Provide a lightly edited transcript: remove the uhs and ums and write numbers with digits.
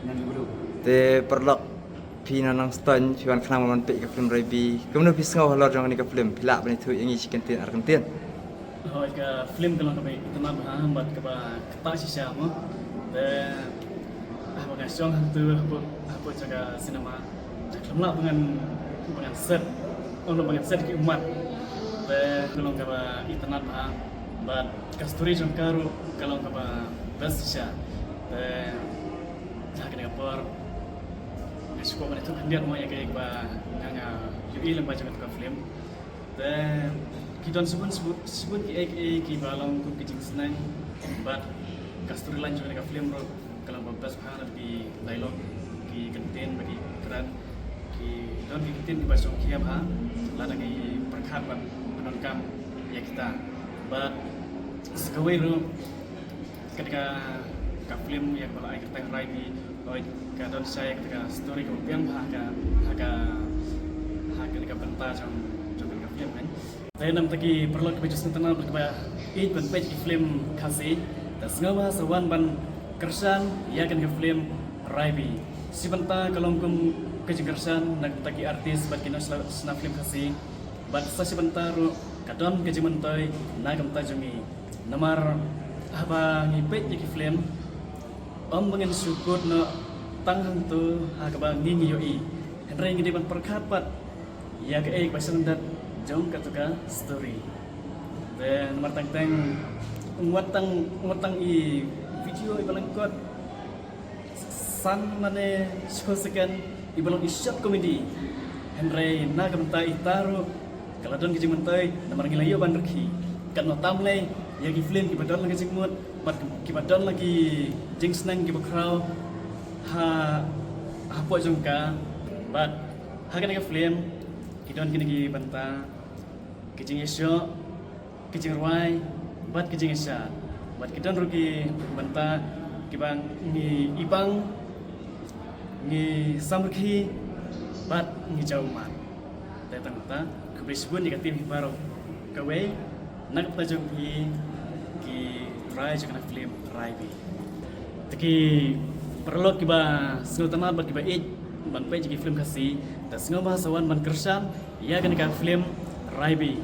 Yang dulu. Te perlok pina nang stan piwan kenang man pe ka film Raibi. Kemudian pisngau halor jang ni ka film pila bani tu yang isi kentin Argentin. Oh, ke film kalau kami itu nama hambat ke ketak si siapa. Dan apa ngasong tu apa jaga sinema. Kalau nak dengan set, orang dengan set ke umat. Dan kalau kami itu nama bat kasturi jang karu kalau kami best sih. Dan jangan kena per suka mana tu dia mau yang kayak nganga yui lembah jangan tukar film dan kita sebut ki balong ku kijing senang but kasturi lan juga film ro kalau babas bahana di dialog ki content bagi keren ki don ki content di bahasa kia bah lada ki perkat ban menonton ya kita but sekawai ro ketika ka film yang bala ai kita rai di oi kadon saya ketika story kemudian haga dekat bentar jam ka film kan saya nam tadi perlu kita just tenang berkebaya it ban page film kasih dan semua sewan ban kersan ya kan ke film Raibi sebentar kalau kum kejersan nak tagi artis bat kino sena film kasih bat sebentar kadon kejementai nagam tajumi nomor apa ngi page film om pengen syukur no tangan tu hakabang ngi yoi henry ngi ban perkapat ya ke ek pasal dat jong katuka story dan nomor tang ngwatang i video ibalang kot san mane sekosekan ibalang i shot comedy henry nagam ta itaru kalau don kijing mentai nomor ngi layo ban rekhi kan no tamle ya ki film ki badon lagi jingmut bat ki badon lagi jing senang ki bakrau ha po jongka bat ha kan ki film ki don ki banta ki jing esyo ki jing ruai bat ki jing esya bat ki don rugi banta ki bang ni ibang ni samrki bat ni jauman datang ta ku bersebut negatif baru kawe nak tajung ki try jangan film Raibi. Tapi perlu kita senutama bagi kita ban page film kasih. Dan semua bahasawan ban kersan ia kan film Raibi.